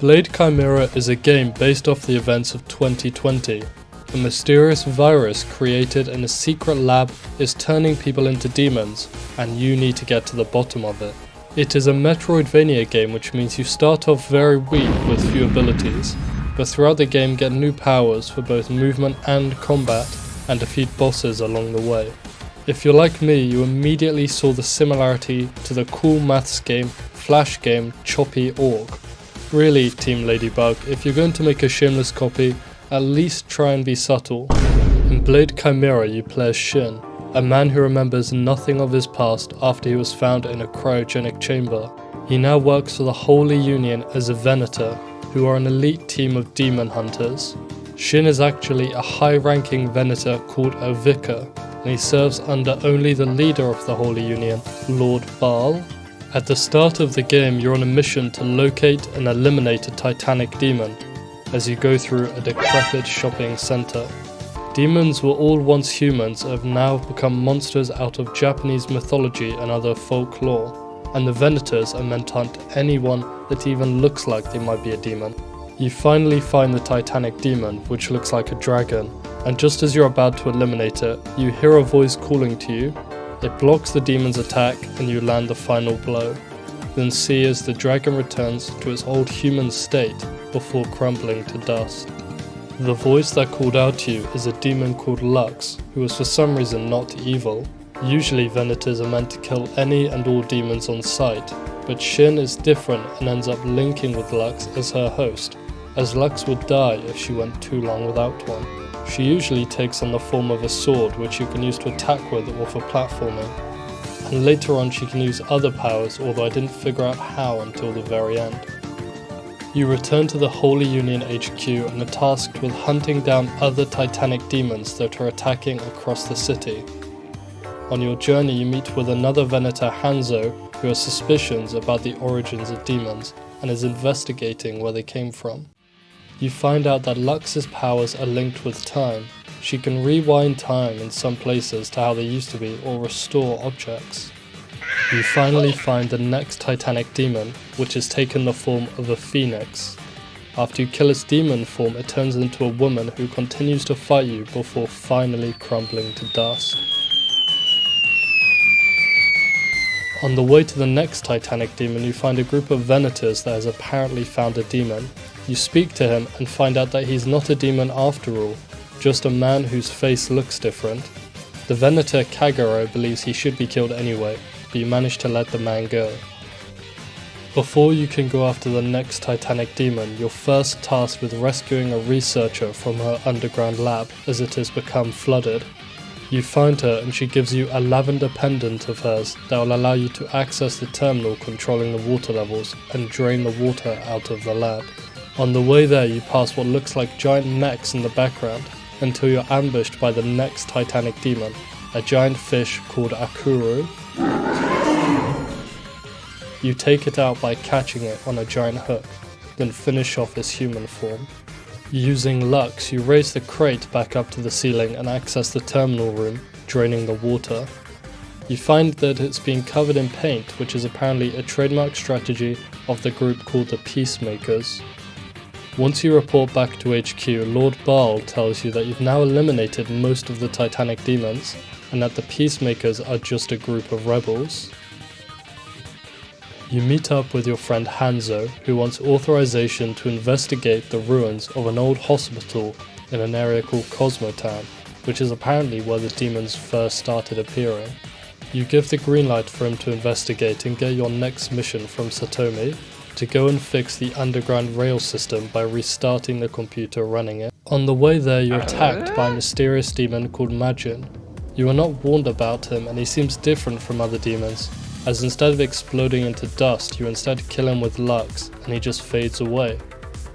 Blade Chimera is a game based off the events of 2020. A mysterious virus created in a secret lab is turning people into demons, and you need to get to the bottom of it. It is a Metroidvania game, which means you start off very weak with few abilities, but throughout the game get new powers for both movement and combat, and defeat bosses along the way. If you're like me, you immediately saw the similarity to the cool maths game, flash game, Choppy Org. Really, Team Ladybug, if you're going to make a shameless copy, at least try and be subtle. In Blade Chimera you play as Shin, a man who remembers nothing of his past after he was found in a cryogenic chamber. He now works for the Holy Union as a Venator, who are an elite team of demon hunters. Shin is actually a high-ranking Venator called a Vicar, and he serves under only the leader of the Holy Union, Lord Baal. At the start of the game you're on a mission to locate and eliminate a titanic demon, as you go through a decrepit shopping centre. Demons were all once humans and have now become monsters out of Japanese mythology and other folklore, and the Venators are meant to hunt anyone that even looks like they might be a demon. You finally find the titanic demon, which looks like a dragon, and just as you're about to eliminate it, you hear a voice calling to you. It blocks the demon's attack and you land the final blow. Then see as the dragon returns to its old human state before crumbling to dust. The voice that called out to you is a demon called Lux, who is for some reason not evil. Usually Venators are meant to kill any and all demons on sight, but Shin is different and ends up linking with Lux as her host, as Lux would die if she went too long without one. She usually takes on the form of a sword which you can use to attack with or for platforming, and later on she can use other powers, although I didn't figure out how until the very end. You return to the Holy Union HQ and are tasked with hunting down other titanic demons that are attacking across the city. On your journey you meet with another Venator, Hanzo, who has suspicions about the origins of demons and is investigating where they came from. You find out that Lux's powers are linked with time. She can rewind time in some places to how they used to be or restore objects. You finally find the next titanic demon, which has taken the form of a phoenix. After you kill its demon form, it turns into a woman who continues to fight you before finally crumbling to dust. On the way to the next titanic demon, you find a group of Venators that has apparently found a demon. You speak to him and find out that he's not a demon after all, just a man whose face looks different. The Venator Kagero believes he should be killed anyway, but you manage to let the man go. Before you can go after the next titanic demon, you're first tasked with rescuing a researcher from her underground lab as it has become flooded. You find her and she gives you a lavender pendant of hers that will allow you to access the terminal controlling the water levels and drain the water out of the lab. On the way there you pass what looks like giant mechs in the background until you're ambushed by the next titanic demon, a giant fish called Akuru. You take it out by catching it on a giant hook, then finish off its human form. Using Lux, you raise the crate back up to the ceiling and access the terminal room, draining the water. You find that it's been covered in paint, which is apparently a trademark strategy of the group called the Peacemakers. Once you report back to HQ, Lord Baal tells you that you've now eliminated most of the titanic demons, and that the Peacemakers are just a group of rebels. You meet up with your friend Hanzo, who wants authorization to investigate the ruins of an old hospital in an area called Cosmotown, which is apparently where the demons first started appearing. You give the green light for him to investigate and get your next mission from Satomi, to go and fix the underground rail system by restarting the computer running it. On the way there you're attacked by a mysterious demon called Majin. You are not warned about him and he seems different from other demons, as instead of exploding into dust you instead kill him with Lux and he just fades away.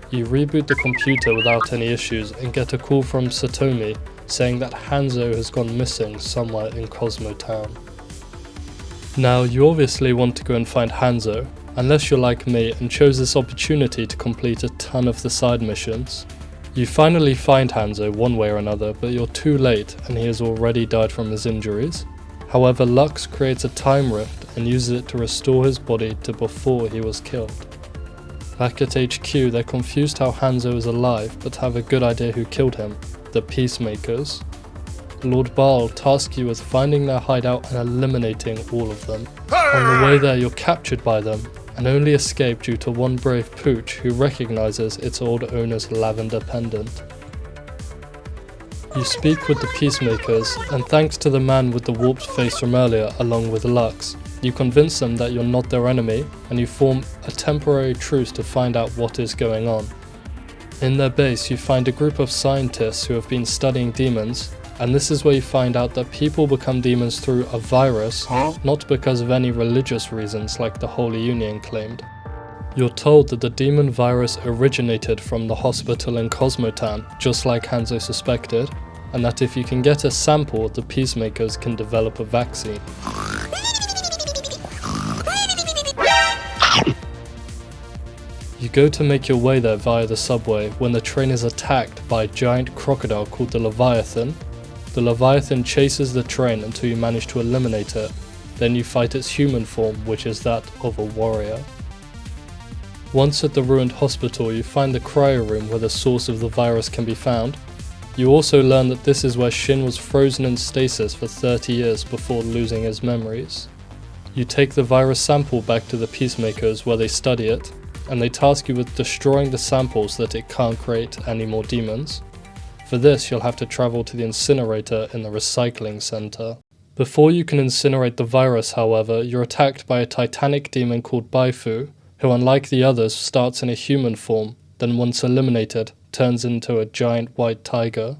You reboot the computer without any issues and get a call from Satomi saying that Hanzo has gone missing somewhere in Cosmotown. Now you obviously want to go and find Hanzo, unless you're like me and chose this opportunity to complete a ton of the side missions. You finally find Hanzo one way or another, but you're too late and he has already died from his injuries. However, Lux creates a time rift and uses it to restore his body to before he was killed. Back at HQ, they're confused how Hanzo is alive, but have a good idea who killed him: the Peacemakers. Lord Baal tasks you with finding their hideout and eliminating all of them. On the way there, you're captured by them, and only escape due to one brave pooch who recognizes its old owner's lavender pendant. You speak with the Peacemakers, and thanks to the man with the warped face from earlier along with Lux, you convince them that you're not their enemy, and you form a temporary truce to find out what is going on. In their base, you find a group of scientists who have been studying demons, and this is where you find out that people become demons through a virus, not because of any religious reasons like the Holy Union claimed. You're told that the demon virus originated from the hospital in Cosmotan, just like Hanzo suspected, and that if you can get a sample, the Peacemakers can develop a vaccine. You go to make your way there via the subway when the train is attacked by a giant crocodile called the Leviathan. The Leviathan chases the train until you manage to eliminate it, then you fight its human form, which is that of a warrior. Once at the ruined hospital, you find the cryo room where the source of the virus can be found. You also learn that this is where Shin was frozen in stasis for 30 years before losing his memories. You take the virus sample back to the Peacemakers where they study it, and they task you with destroying the sample so that it can't create any more demons. For this, you'll have to travel to the incinerator in the recycling center. Before you can incinerate the virus, however, you're attacked by a titanic demon called Baifu, who unlike the others starts in a human form, then once eliminated, turns into a giant white tiger.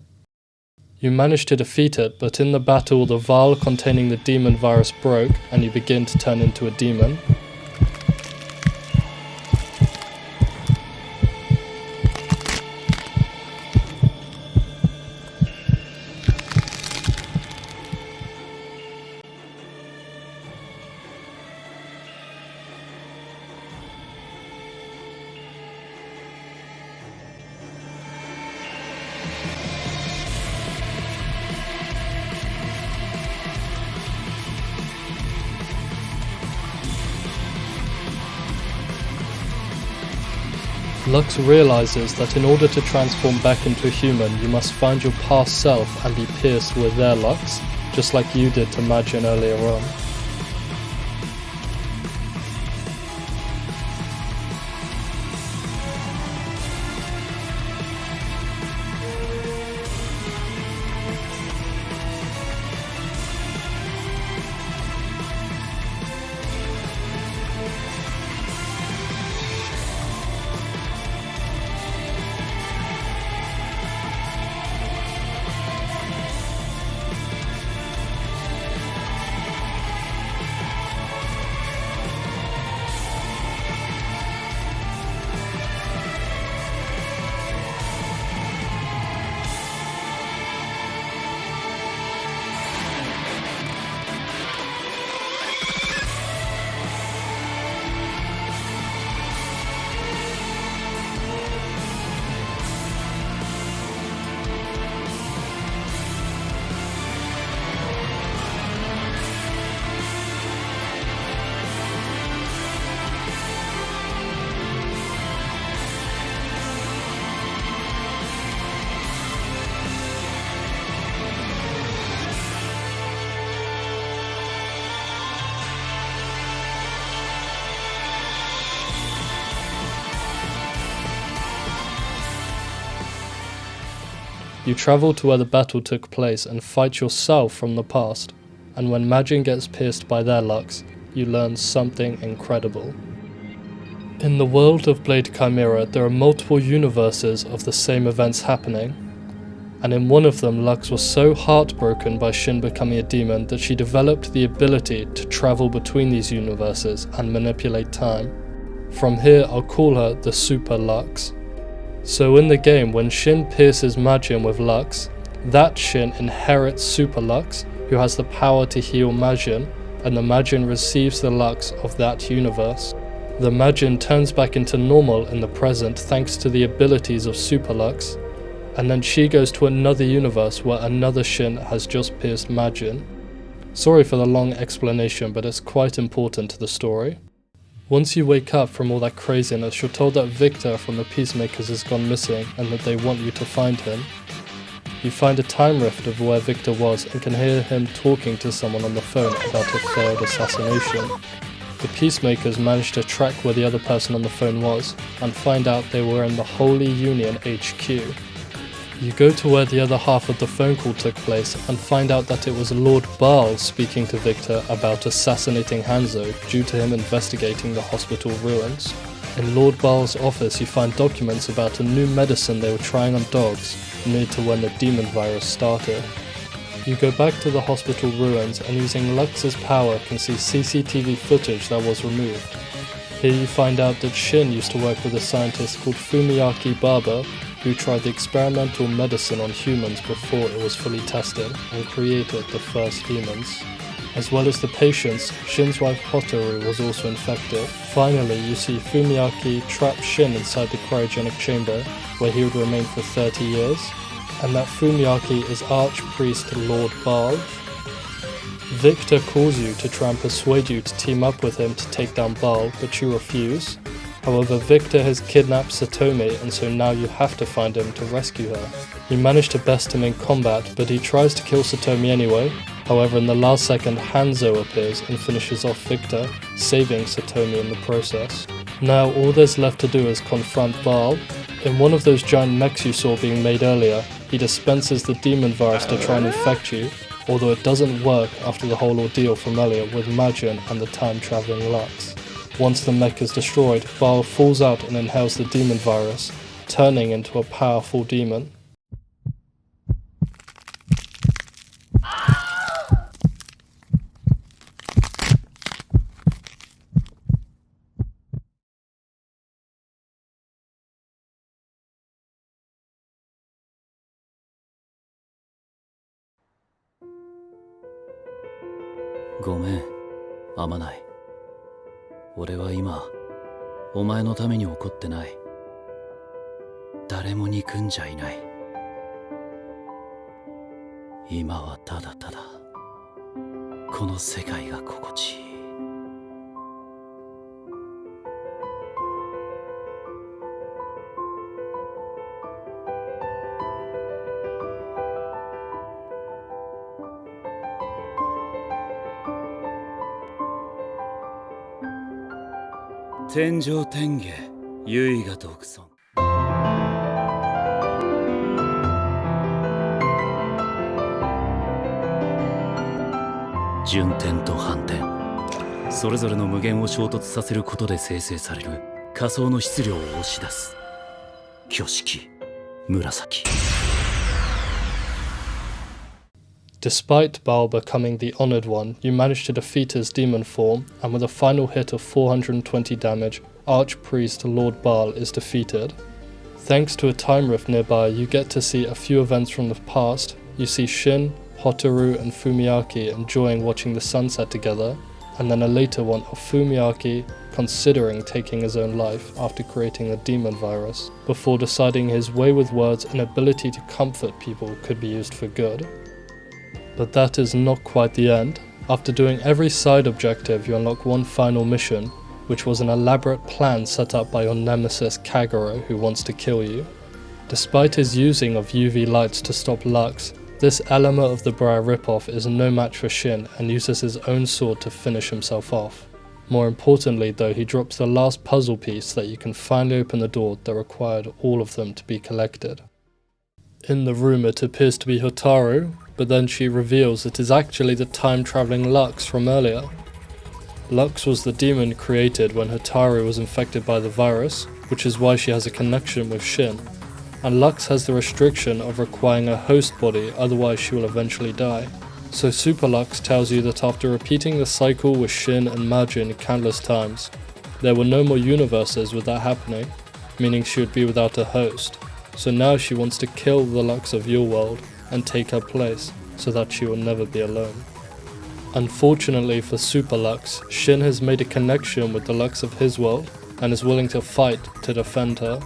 You manage to defeat it, but in the battle the vial containing the demon virus broke and you begin to turn into a demon. Lux realizes that in order to transform back into a human, you must find your past self and be pierced with their Lux, just like you did to Majin earlier on. You travel to where the battle took place and fight yourself from the past, and when Majin gets pierced by their Lux, you learn something incredible. In the world of Blade Chimera, there are multiple universes of the same events happening, and in one of them Lux was so heartbroken by Shin becoming a demon that she developed the ability to travel between these universes and manipulate time. From here I'll call her the Super Lux. So in the game, when Shin pierces Majin with Lux, that Shin inherits Super Lux, who has the power to heal Majin, and the Majin receives the Lux of that universe. The Majin turns back into normal in the present thanks to the abilities of Super Lux, and then she goes to another universe where another Shin has just pierced Majin. Sorry for the long explanation, but it's quite important to the story. Once you wake up from all that craziness, you're told that Victor from the Peacemakers has gone missing and that they want you to find him. You find a time rift of where Victor was and can hear him talking to someone on the phone about a failed assassination. The Peacemakers manage to track where the other person on the phone was and find out they were in the Holy Union HQ. You go to where the other half of the phone call took place and find out that it was Lord Baal speaking to Victor about assassinating Hanzo due to him investigating the hospital ruins. In Lord Baal's office you find documents about a new medicine they were trying on dogs near to when the demon virus started. You go back to the hospital ruins and using Lux's power can see CCTV footage that was removed. Here you find out that Shin used to work with a scientist called Fumiyaki Baba who tried the experimental medicine on humans before it was fully tested and created the first demons. As well as the patients, Shin's wife Hotaru was also infected. Finally, you see Fumiyaki trap Shin inside the cryogenic chamber where he would remain for 30 years, and that Fumiyaki is Archpriest Lord Baal. Victor calls you to try and persuade you to team up with him to take down Baal, but you refuse. However, Victor has kidnapped Satomi and so now you have to find him to rescue her. You manage to best him in combat, but he tries to kill Satomi anyway. However, in the last second, Hanzo appears and finishes off Victor, saving Satomi in the process. Now all there's left to do is confront Baal. In one of those giant mechs you saw being made earlier, he dispenses the demon virus to try and infect you, although it doesn't work after the whole ordeal from earlier with Majin and the time-travelling Lux. Once the mech is destroyed, Baal falls out and inhales the demon virus, turning into a powerful demon.ごめん、あまない。俺は今、お前のために怒ってない。誰も憎んじゃいない。今はただただ、この世界が心地いい。天上天下、唯我独尊。順天と反転、それぞれの無限を衝突させることで生成される仮想の質量を押し出す。挙式、紫。Despite Baal becoming the Honoured One, you manage to defeat his demon form, and with a final hit of 420 damage, Archpriest Lord Baal is defeated. Thanks to a time rift nearby, you get to see a few events from the past. You see Shin, Hotaru and Fumiyaki enjoying watching the sunset together, and then a later one of Fumiyaki considering taking his own life after creating the demon virus, before deciding his way with words and ability to comfort people could be used for good. But that is not quite the end. After doing every side objective, you unlock one final mission, which was an elaborate plan set up by your nemesis Kagero, who wants to kill you. Despite his using of UV lights to stop Lux, this element of the Briar ripoff is no match for Shin and uses his own sword to finish himself off. More importantly though, he drops the last puzzle piece that you can finally open the door that required all of them to be collected. In the room it appears to be Hotaru, but then she reveals it is actually the time-travelling Lux from earlier. Lux was the demon created when Hotaru was infected by the virus, which is why she has a connection with Shin. And Lux has the restriction of requiring a host body, otherwise she will eventually die. So Super Lux tells you that after repeating the cycle with Shin and Majin countless times, there were no more universes with that happening, meaning she would be without a host. So now she wants to kill the Lux of your world and take her place, so that she will never be alone. Unfortunately for Super Lux, Shin has made a connection with the Lux of his world, and is willing to fight to defend her.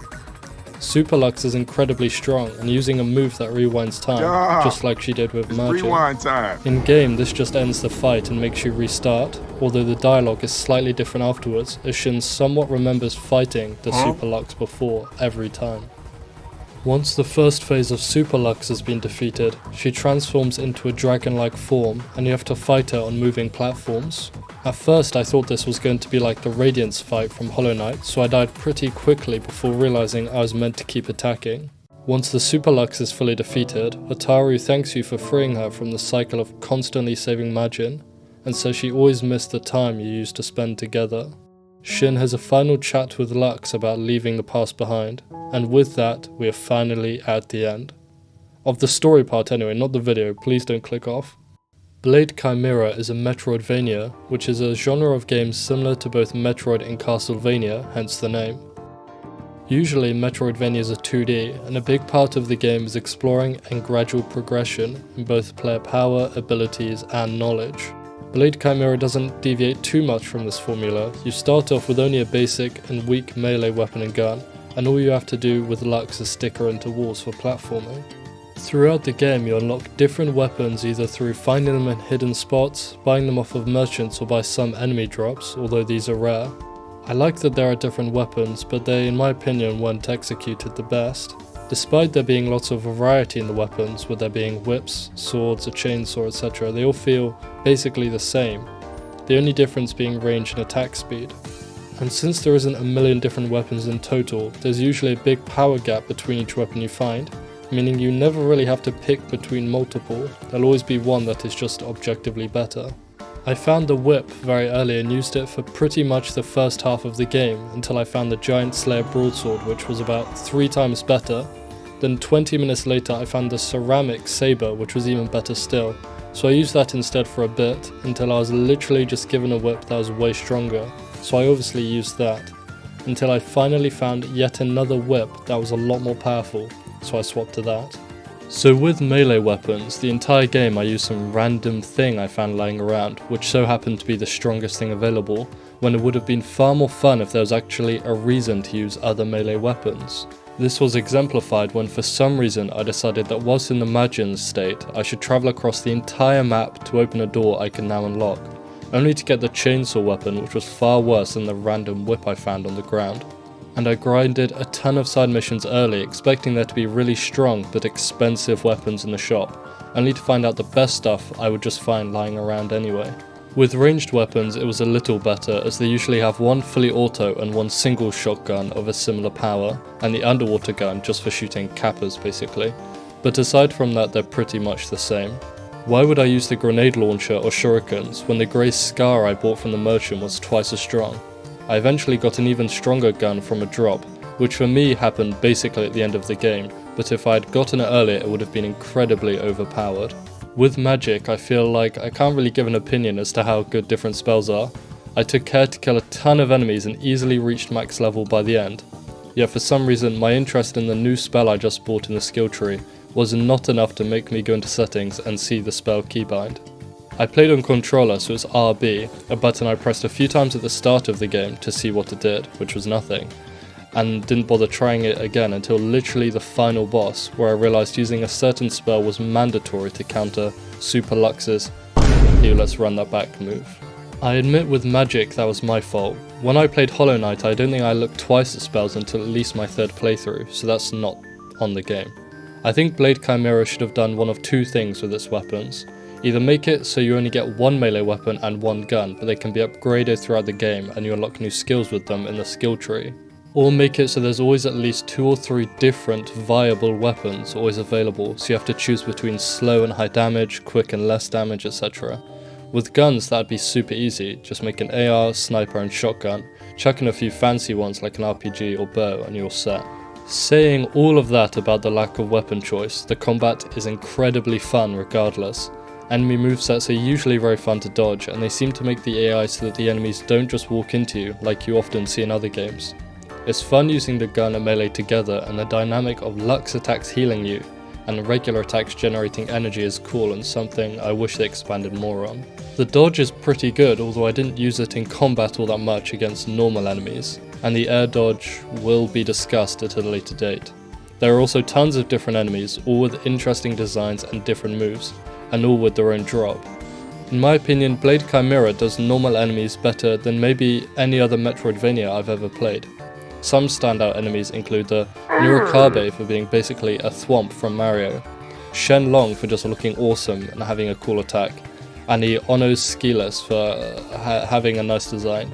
Super Lux is incredibly strong and using a move that rewinds time, just like she did with magic. Rewind time. In game, this just ends the fight and makes you restart, although the dialogue is slightly different afterwards, as Shin somewhat remembers fighting the Super Lux before every time. Once the first phase of Super Lux has been defeated, she transforms into a dragon-like form and you have to fight her on moving platforms. At first I thought this was going to be like the Radiance fight from Hollow Knight, so I died pretty quickly before realizing I was meant to keep attacking. Once the Super Lux is fully defeated, Hotaru thanks you for freeing her from the cycle of constantly saving Majin, and says she always missed the time you used to spend together. Shin has a final chat with Lux about leaving the past behind, and with that, we are finally at the end. Of the story part anyway, not the video, please don't click off. Blade Chimera is a Metroidvania, which is a genre of games similar to both Metroid and Castlevania, hence the name. Usually Metroidvanias are 2D, and a big part of the game is exploring and gradual progression in both player power, abilities, and knowledge. Blade Chimera doesn't deviate too much from this formula. You start off with only a basic and weak melee weapon and gun, and all you have to do with Lux is stick her into walls for platforming. Throughout the game you unlock different weapons either through finding them in hidden spots, buying them off of merchants or by some enemy drops, although these are rare. I like that there are different weapons, but they in my opinion weren't executed the best. Despite there being lots of variety in the weapons, with there being whips, swords, a chainsaw, etc., they all feel basically the same, the only difference being range and attack speed. And since there isn't a million different weapons in total, there's usually a big power gap between each weapon you find, meaning you never really have to pick between multiple, there'll always be one that is just objectively better. I found the whip very early and used it for pretty much the first half of the game until I found the Giant Slayer broadsword, which was about 3 times better. Then 20 minutes later I found the ceramic saber, which was even better still, so I used that instead for a bit until I was literally just given a whip that was way stronger, so I obviously used that, until I finally found yet another whip that was a lot more powerful, so I swapped to that. So with melee weapons, the entire game I used some random thing I found lying around, which so happened to be the strongest thing available, when it would have been far more fun if there was actually a reason to use other melee weapons. This was exemplified when for some reason I decided that whilst in the Majin state, I should travel across the entire map to open a door I can now unlock, only to get the chainsaw weapon, which was far worse than the random whip I found on the ground. And I grinded a ton of side missions early, expecting there to be really strong but expensive weapons in the shop, only to find out the best stuff I would just find lying around anyway. With ranged weapons it was a little better, as they usually have one fully auto and one single shotgun of a similar power, and the underwater gun just for shooting kappas basically, but aside from that they're pretty much the same. Why would I use the grenade launcher or shurikens when the grey scar I bought from the merchant was twice as strong? I eventually got an even stronger gun from a drop, which for me happened basically at the end of the game, but if I had gotten it earlier it would have been incredibly overpowered. With magic I feel like I can't really give an opinion as to how good different spells are. I took care to kill a ton of enemies and easily reached max level by the end. Yet for some reason my interest in the new spell I just bought in the skill tree was not enough to make me go into settings and see the spell keybind. I played on controller, so it's RB, a button I pressed a few times at the start of the game to see what it did, which was nothing, and didn't bother trying it again until literally the final boss, where I realised using a certain spell was mandatory to counter Super Lux's let's run that back move. I admit with magic that was my fault. When I played Hollow Knight I don't think I looked twice at spells until at least my 3rd playthrough, so that's not on the game. I think Blade Chimera should have done one of 2 things with its weapons. Either make it so you only get one melee weapon and one gun, but they can be upgraded throughout the game and you unlock new skills with them in the skill tree. Or make it so there's always at least 2 or 3 different viable weapons always available, so you have to choose between slow and high damage, quick and less damage, etc. With guns that'd be super easy, just make an AR, sniper and shotgun, chuck in a few fancy ones like an RPG or bow and you're set. Saying all of that about the lack of weapon choice, the combat is incredibly fun regardless. Enemy movesets are usually very fun to dodge, and they seem to make the AI so that the enemies don't just walk into you like you often see in other games. It's fun using the gun and melee together, and the dynamic of Lux attacks healing you and regular attacks generating energy is cool and something I wish they expanded more on. The dodge is pretty good, although I didn't use it in combat all that much against normal enemies, and the air dodge will be discussed at a later date. There are also tons of different enemies, all with interesting designs and different moves, and all with their own drop. In my opinion, Blade Chimera does normal enemies better than maybe any other Metroidvania I've ever played. Some standout enemies include the Nurikabe for being basically a thwomp from Mario, Shenlong for just looking awesome and having a cool attack, and the Ono's Skilus for having a nice design.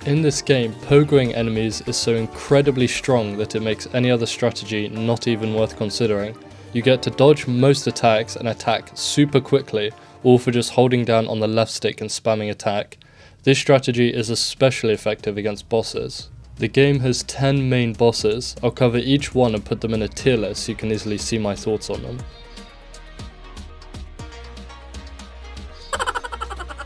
In this game, pogoing enemies is so incredibly strong that it makes any other strategy not even worth considering. You get to dodge most attacks and attack super quickly, all for just holding down on the left stick and spamming attack. This strategy is especially effective against bosses. The game has 10 main bosses. I'll cover each one and put them in a tier list so you can easily see my thoughts on them.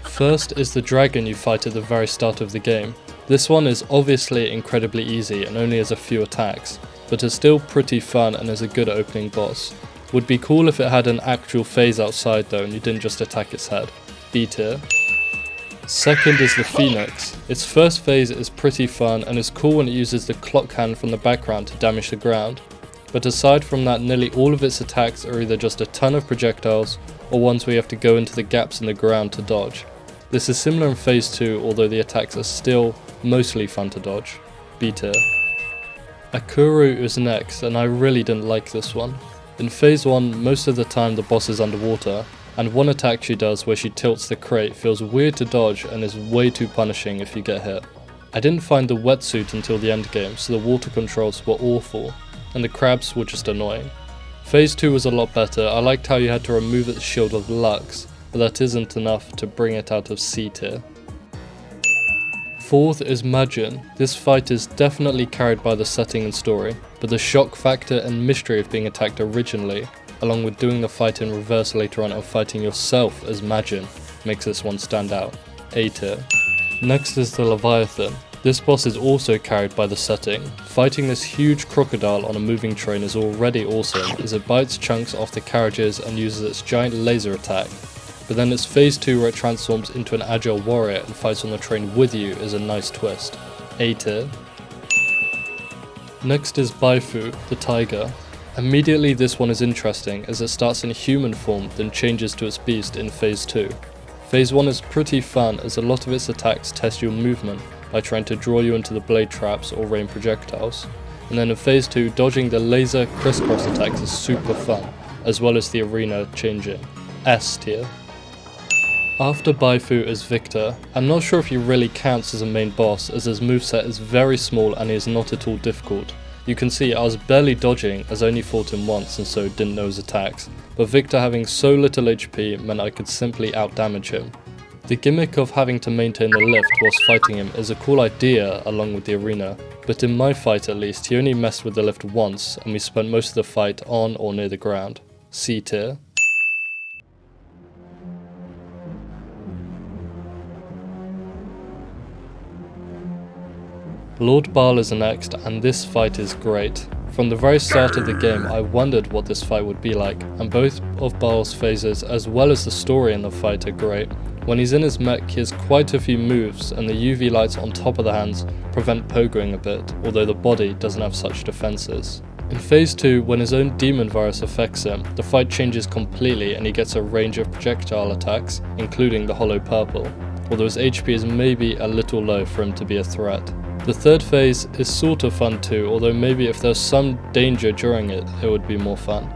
First is the dragon you fight at the very start of the game. This one is obviously incredibly easy and only has a few attacks, but is still pretty fun and is a good opening boss. Would be cool if it had an actual phase outside though and you didn't just attack its head. B tier. Second is the Phoenix. Its first phase is pretty fun and is cool when it uses the clock hand from the background to damage the ground. But aside from that, nearly all of its attacks are either just a ton of projectiles or ones where you have to go into the gaps in the ground to dodge. This is similar in phase 2, although the attacks are still mostly fun to dodge. B tier. Akuru is next, and I really didn't like this one. In phase 1, most of the time the boss is underwater, and one attack she does where she tilts the crate feels weird to dodge and is way too punishing if you get hit. I didn't find the wetsuit until the end game, so the water controls were awful, and the crabs were just annoying. Phase 2 was a lot better. I liked how you had to remove its shield with Lux, but that isn't enough to bring it out of C tier. Fourth is Majin. This fight is definitely carried by the setting and story, but the shock factor and mystery of being attacked originally, along with doing the fight in reverse later on and fighting yourself as Majin, makes this one stand out. A tier. Next is the Leviathan. This boss is also carried by the setting. Fighting this huge crocodile on a moving train is already awesome as it bites chunks off the carriages and uses its giant laser attack. But then it's phase 2 where it transforms into an agile warrior and fights on the train with you is a nice twist. A tier. Next is Baifu, the tiger. Immediately this one is interesting as it starts in human form then changes to its beast in phase 2. Phase 1 is pretty fun as a lot of its attacks test your movement by trying to draw you into the blade traps or rain projectiles. And then in phase 2, dodging the laser crisscross attacks is super fun, as well as the arena changing. S tier. After Baifu is Victor. I'm not sure if he really counts as a main boss as his moveset is very small and he is not at all difficult. You can see I was barely dodging as I only fought him once and so didn't know his attacks, but Victor having so little HP meant I could simply outdamage him. The gimmick of having to maintain the lift whilst fighting him is a cool idea along with the arena, but in my fight at least he only messed with the lift once and we spent most of the fight on or near the ground. C tier. Lord Baal is next, and this fight is great. From the very start of the game I wondered what this fight would be like, and both of Baal's phases as well as the story in the fight are great. When he's in his mech he has quite a few moves and the UV lights on top of the hands prevent pogoing a bit, although the body doesn't have such defenses. In phase 2, when his own demon virus affects him, the fight changes completely and he gets a range of projectile attacks, including the hollow purple, although his HP is maybe a little low for him to be a threat. The third phase is sort of fun too, although maybe if there's some danger during it, it would be more fun.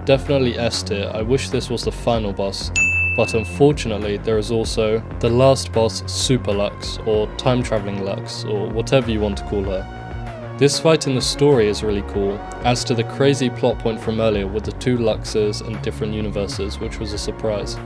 Definitely S tier. I wish this was the final boss, but unfortunately there is also the last boss, Super Lux, or Time Traveling Lux, or whatever you want to call her. This fight in the story is really cool, adds to the crazy plot point from earlier with the two Luxes and different universes, which was a surprise.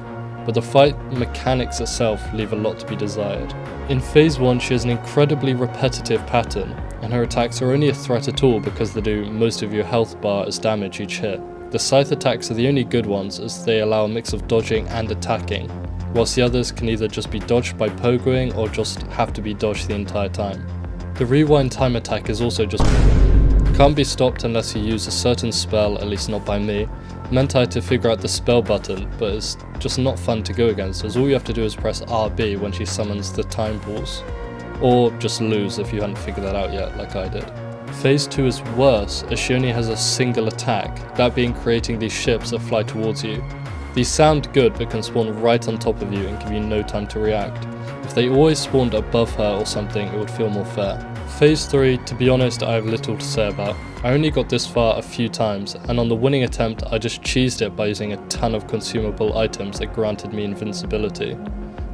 But the fight mechanics itself leave a lot to be desired. In phase 1 she has an incredibly repetitive pattern, and her attacks are only a threat at all because they do most of your health bar as damage each hit. The scythe attacks are the only good ones as they allow a mix of dodging and attacking, whilst the others can either just be dodged by pogoing or just have to be dodged the entire time. The rewind time attack is also just can't be stopped unless you use a certain spell, at least not by me. Meant I had to figure out the spell button, but it's just not fun to go against as all you have to do is press RB when she summons the time balls. or just lose if you hadn't figured that out yet like I did. Phase 2 is worse as she only has a single attack, that being creating these ships that fly towards you. These sound good but can spawn right on top of you and give you no time to react. If they always spawned above her or something, it would feel more fair. Phase 3, to be honest, I have little to say about. I only got this far a few times, and on the winning attempt I just cheesed it by using a ton of consumable items that granted me invincibility.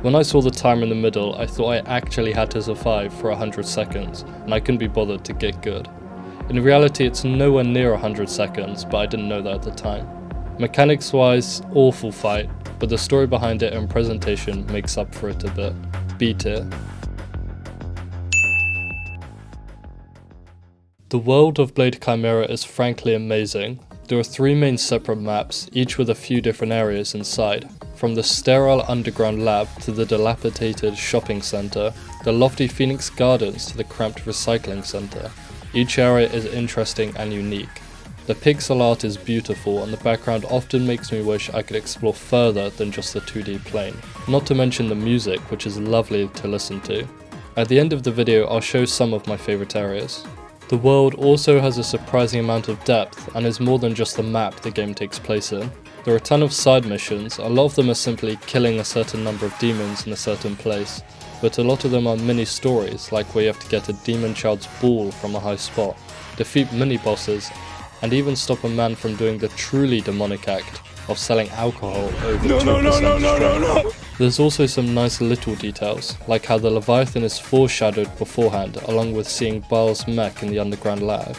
When I saw the timer in the middle, I thought I actually had to survive for 100 seconds, and I couldn't be bothered to get good. In reality, it's nowhere near 100 seconds, but I didn't know that at the time. Mechanics wise, awful fight, but the story behind it and presentation makes up for it a bit. B tier. The world of Blade Chimera is frankly amazing. There are 3 main separate maps, each with a few different areas inside. From the sterile underground lab to the dilapidated shopping centre, the lofty Phoenix Gardens to the cramped recycling centre. Each area is interesting and unique. The pixel art is beautiful and the background often makes me wish I could explore further than just the 2D plane. Not to mention the music, which is lovely to listen to. At the end of the video I'll show some of my favourite areas. The world also has a surprising amount of depth and is more than just the map the game takes place in. There are a ton of side missions, a lot of them are simply killing a certain number of demons in a certain place, but a lot of them are mini stories, like where you have to get a demon child's ball from a high spot, defeat mini bosses, and even stop a man from doing the truly demonic act of selling alcohol over 2% strength. There's also some nice little details, like how the Leviathan is foreshadowed beforehand, along with seeing Baal's mech in the underground lab.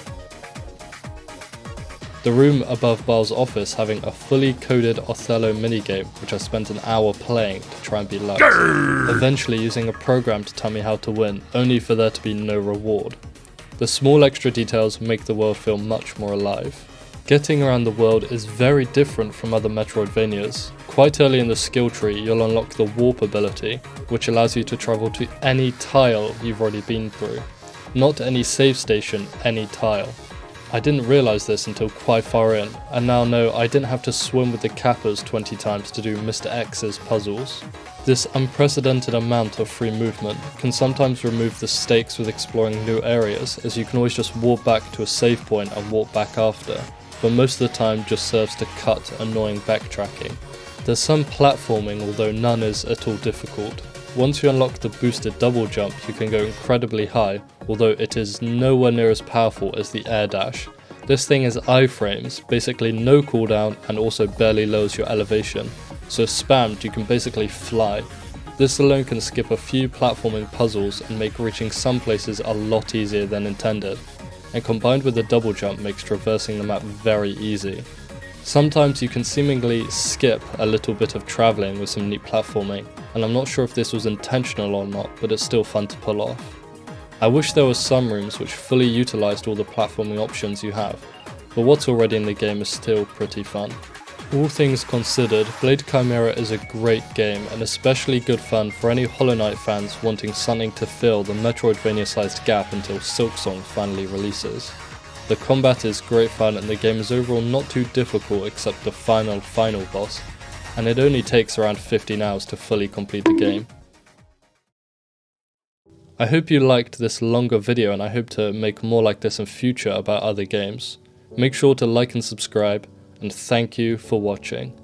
The room above Baal's office having a fully coded Othello minigame, which I spent an hour playing to try and be lucky. Eventually using a program to tell me how to win, only for there to be no reward. The small extra details make the world feel much more alive. Getting around the world is very different from other Metroidvanias. Quite early in the skill tree you'll unlock the warp ability, which allows you to travel to any tile you've already been through. Not any save station, any tile. I didn't realise this until quite far in, and now know I didn't have to swim with the Kappas 20 times to do Mr. X's puzzles. This unprecedented amount of free movement can sometimes remove the stakes with exploring new areas, as you can always just walk back to a save point and walk back after, but most of the time just serves to cut annoying backtracking. There's some platforming, although none is at all difficult. Once you unlock the boosted double jump, you can go incredibly high, although it is nowhere near as powerful as the air dash. This thing is iframes, basically no cooldown, and also barely lowers your elevation, so spammed you can basically fly. This alone can skip a few platforming puzzles and make reaching some places a lot easier than intended, and combined with the double jump makes traversing the map very easy. Sometimes you can seemingly skip a little bit of travelling with some neat platforming, and I'm not sure if this was intentional or not, but it's still fun to pull off. I wish there were some rooms which fully utilised all the platforming options you have, but what's already in the game is still pretty fun. All things considered, Blade Chimera is a great game and especially good fun for any Hollow Knight fans wanting something to fill the Metroidvania sized gap until Silksong finally releases. The combat is great fun and the game is overall not too difficult except the final boss, and it only takes around 15 hours to fully complete the game. I hope you liked this longer video and I hope to make more like this in future about other games. Make sure to like and subscribe, and thank you for watching.